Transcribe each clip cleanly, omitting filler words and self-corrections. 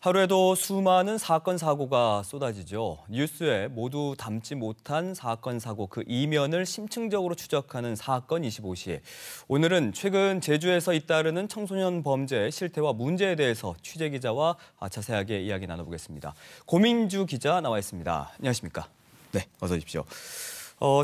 하루에도 수많은 사건, 사고가 쏟아지죠. 뉴스에 모두 담지 못한 사건, 사고 그 이면을 심층적으로 추적하는 사건 25시. 오늘은 최근 제주에서 잇따르는 청소년 범죄의 실태와 문제에 대해서 취재기자와 자세하게 이야기 나눠보겠습니다. 고민주 기자 나와 있습니다. 안녕하십니까? 네, 어서 오십시오.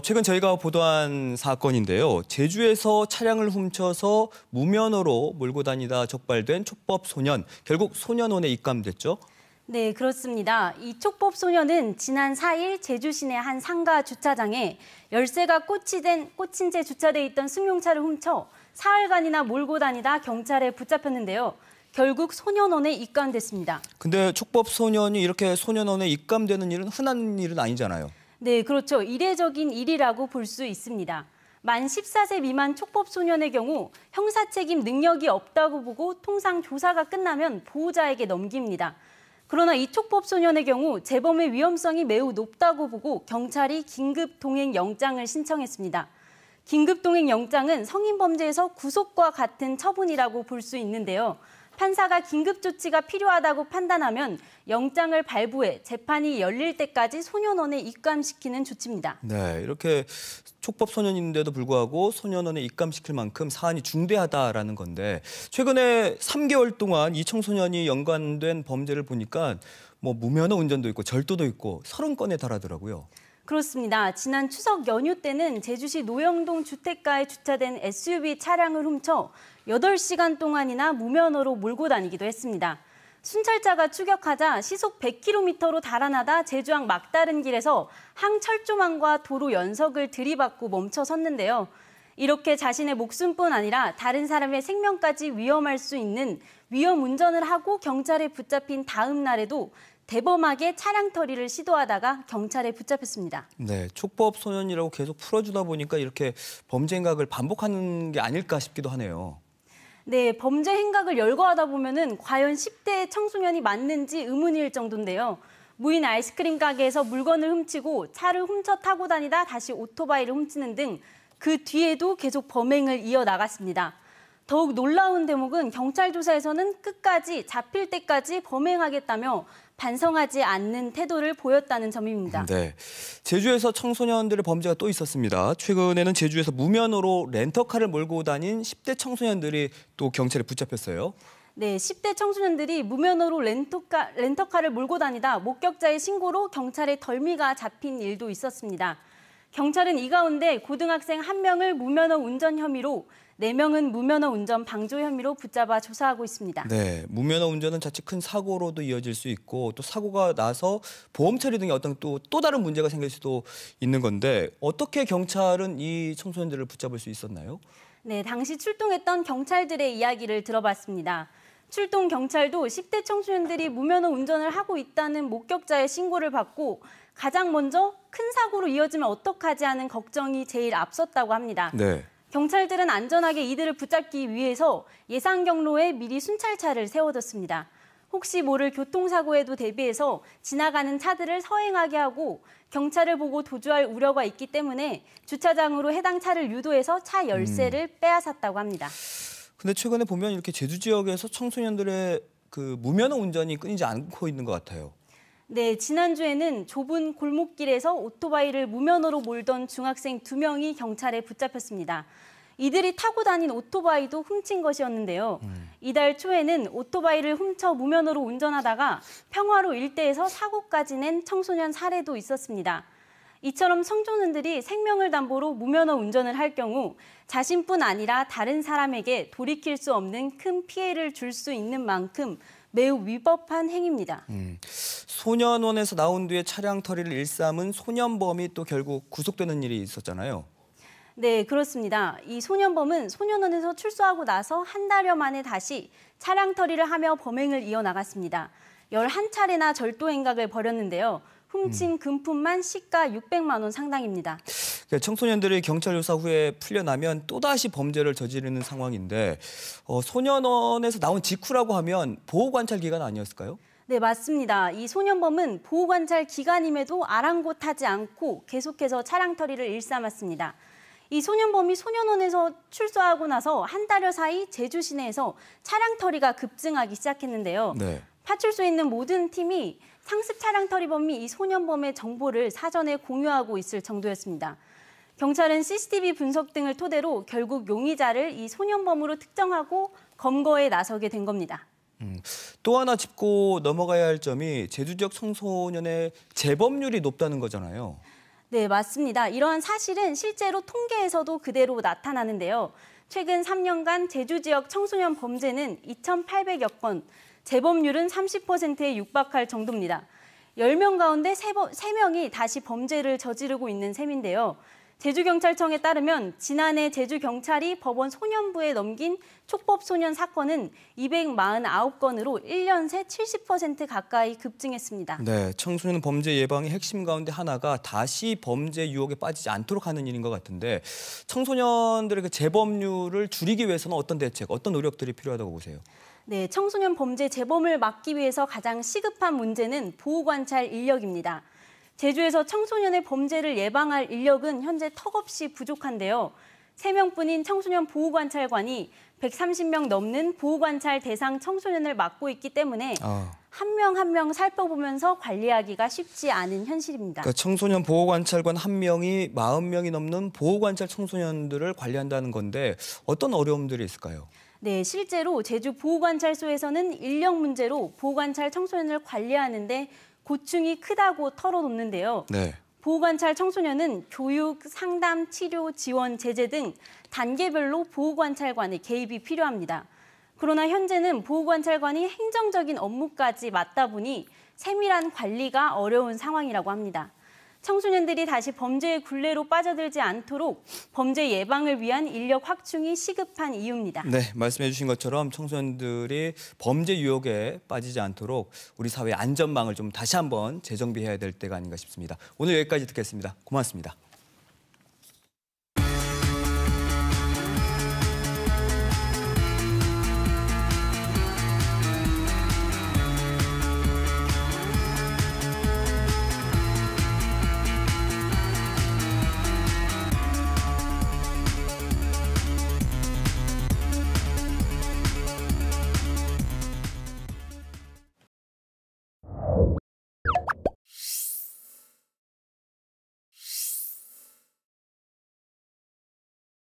최근 저희가 보도한 사건인데요. 제주에서 차량을 훔쳐서 무면허로 몰고 다니다 적발된 촉법 소년, 결국 소년원에 입감됐죠? 네, 그렇습니다. 이 촉법 소년은 지난 4일 제주 시내 한 상가 주차장에 열쇠가 꽂힌 채 주차돼 있던 승용차를 훔쳐 사흘간이나 몰고 다니다 경찰에 붙잡혔는데요. 결국 소년원에 입감됐습니다. 근데 촉법 소년이 이렇게 소년원에 입감되는 일은 흔한 일은 아니잖아요. 네, 그렇죠. 이례적인 일이라고 볼 수 있습니다. 만 14세 미만 촉법 소년의 경우 형사 책임 능력이 없다고 보고 통상 조사가 끝나면 보호자에게 넘깁니다. 그러나 이 촉법 소년의 경우 재범의 위험성이 매우 높다고 보고 경찰이 긴급 동행 영장을 신청했습니다. 긴급 동행 영장은 성인 범죄에서 구속과 같은 처분이라고 볼 수 있는데요. 판사가 긴급 조치가 필요하다고 판단하면 영장을 발부해 재판이 열릴 때까지 소년원에 입감시키는 조치입니다. 네, 이렇게 촉법 소년인데도 불구하고 소년원에 입감시킬 만큼 사안이 중대하다라는 건데 최근에 3개월 동안 이 청소년이 연관된 범죄를 보니까 무면허 운전도 있고 절도도 있고 30건에 달하더라고요. 그렇습니다. 지난 추석 연휴 때는 제주시 노영동 주택가에 주차된 SUV 차량을 훔쳐 8시간 동안이나 무면허로 몰고 다니기도 했습니다. 순찰자가 추격하자 시속 100km로 달아나다 제주항 막다른 길에서 항철조망과 도로 연석을 들이받고 멈춰섰는데요. 이렇게 자신의 목숨뿐 아니라 다른 사람의 생명까지 위험할 수 있는 위험 운전을 하고 경찰에 붙잡힌 다음 날에도 대범하게 차량 터리를 시도하다가 경찰에 붙잡혔습니다. 네, 촉법 소년이라고 계속 풀어주다 보니까 이렇게 범죄 행각을 반복하는 게 아닐까 싶기도 하네요. 네, 범죄 행각을 열거하다 보면은 과연 10대 청소년이 맞는지 의문일 정도인데요. 무인 아이스크림 가게에서 물건을 훔치고 차를 훔쳐 타고 다니다 다시 오토바이를 훔치는 등 그 뒤에도 계속 범행을 이어나갔습니다. 더욱 놀라운 대목은 경찰 조사에서는 끝까지 잡힐 때까지 범행하겠다며 반성하지 않는 태도를 보였다는 점입니다. 네, 제주에서 청소년들의 범죄가 또 있었습니다. 최근에는 제주에서 무면허로 렌터카를 몰고 다닌 10대 청소년들이 또 경찰에 붙잡혔어요. 네, 10대 청소년들이 무면허로 렌터카를 몰고 다니다 목격자의 신고로 경찰에 덜미가 잡힌 일도 있었습니다. 경찰은 이 가운데 고등학생 1명을 무면허 운전 혐의로 4명은 무면허 운전 방조 혐의로 붙잡아 조사하고 있습니다. 네, 무면허 운전은 자칫 큰 사고로도 이어질 수 있고 또 사고가 나서 보험 처리 등의 어떤 또 다른 문제가 생길 수도 있는 건데 어떻게 경찰은 이 청소년들을 붙잡을 수 있었나요? 네, 당시 출동했던 경찰들의 이야기를 들어봤습니다. 출동 경찰도 10대 청소년들이 무면허 운전을 하고 있다는 목격자의 신고를 받고 가장 먼저 큰 사고로 이어지면 어떡하지 하는 걱정이 제일 앞섰다고 합니다. 네. 경찰들은 안전하게 이들을 붙잡기 위해서 예상 경로에 미리 순찰차를 세워뒀습니다. 혹시 모를 교통사고에도 대비해서 지나가는 차들을 서행하게 하고 경찰을 보고 도주할 우려가 있기 때문에 주차장으로 해당 차를 유도해서 차 열쇠를 빼앗았다고 합니다. 근데 최근에 보면 이렇게 제주 지역에서 청소년들의 그 무면허 운전이 끊이지 않고 있는 것 같아요. 네, 지난주에는 좁은 골목길에서 오토바이를 무면허로 몰던 중학생 2명이 경찰에 붙잡혔습니다. 이들이 타고 다닌 오토바이도 훔친 것이었는데요. 이달 초에는 오토바이를 훔쳐 무면허로 운전하다가 평화로 일대에서 사고까지 낸 청소년 사례도 있었습니다. 이처럼 청소년들이 생명을 담보로 무면허 운전을 할 경우 자신뿐 아니라 다른 사람에게 돌이킬 수 없는 큰 피해를 줄 수 있는 만큼 매우 위법한 행위입니다. 소년원에서 나온 뒤에 차량 터리를 일삼은 소년범이 또 결국 구속되는 일이 있었잖아요. 네, 그렇습니다. 이 소년범은 소년원에서 출소하고 나서 한 달여 만에 다시 차량 터리를 하며 범행을 이어나갔습니다. 11차례나 절도 행각을 벌였는데요. 훔친 금품만 시가 600만 원 상당입니다. 청소년들이 경찰 조사 후에 풀려나면 또다시 범죄를 저지르는 상황인데 소년원에서 나온 직후라고 하면 보호관찰 기간 아니었을까요? 네, 맞습니다. 이 소년범은 보호관찰 기간임에도 아랑곳하지 않고 계속해서 차량 터리를 일삼았습니다. 이 소년범이 소년원에서 출소하고 나서 한 달여 사이 제주 시내에서 차량 터리가 급증하기 시작했는데요. 네. 파출소에 있는 모든 팀이 상습 차량 터리범 및 이 소년범의 정보를 사전에 공유하고 있을 정도였습니다. 경찰은 CCTV 분석 등을 토대로 결국 용의자를 이 소년범으로 특정하고 검거에 나서게 된 겁니다. 또 하나 짚고 넘어가야 할 점이 제주 지역 청소년의 재범률이 높다는 거잖아요. 네, 맞습니다. 이러한 사실은 실제로 통계에서도 그대로 나타나는데요. 최근 3년간 제주 지역 청소년 범죄는 2,800여 건, 재범률은 30%에 육박할 정도입니다. 10명 가운데 3명이 다시 범죄를 저지르고 있는 셈인데요. 제주경찰청에 따르면 지난해 제주경찰이 법원 소년부에 넘긴 촉법소년 사건은 249건으로 1년 새 70% 가까이 급증했습니다. 네, 청소년 범죄 예방의 핵심 가운데 하나가 다시 범죄 유혹에 빠지지 않도록 하는 일인 것 같은데 청소년들의 그 재범률을 줄이기 위해서는 어떤 대책, 어떤 노력들이 필요하다고 보세요? 네, 청소년 범죄 재범을 막기 위해서 가장 시급한 문제는 보호관찰 인력입니다. 제주에서 청소년의 범죄를 예방할 인력은 현재 턱없이 부족한데요. 3명뿐인 청소년 보호관찰관이 130명 넘는 보호관찰 대상 청소년을 맡고 있기 때문에 한 명 한 명 살펴보면서 관리하기가 쉽지 않은 현실입니다. 그러니까 청소년 보호관찰관 1명이 40명이 넘는 보호관찰 청소년들을 관리한다는 건데 어떤 어려움들이 있을까요? 네, 실제로 제주 보호관찰소에서는 인력 문제로 보호관찰 청소년을 관리하는데 고충이 크다고 털어놓는데요. 네. 보호관찰 청소년은 교육, 상담, 치료, 지원, 제재 등 단계별로 보호관찰관의 개입이 필요합니다. 그러나 현재는 보호관찰관이 행정적인 업무까지 맡다 보니 세밀한 관리가 어려운 상황이라고 합니다. 청소년들이 다시 범죄의 굴레로 빠져들지 않도록 범죄 예방을 위한 인력 확충이 시급한 이유입니다. 네, 말씀해 주신 것처럼 청소년들이 범죄 유혹에 빠지지 않도록 우리 사회의 안전망을 좀 다시 한번 재정비해야 될 때가 아닌가 싶습니다. 오늘 여기까지 듣겠습니다. 고맙습니다.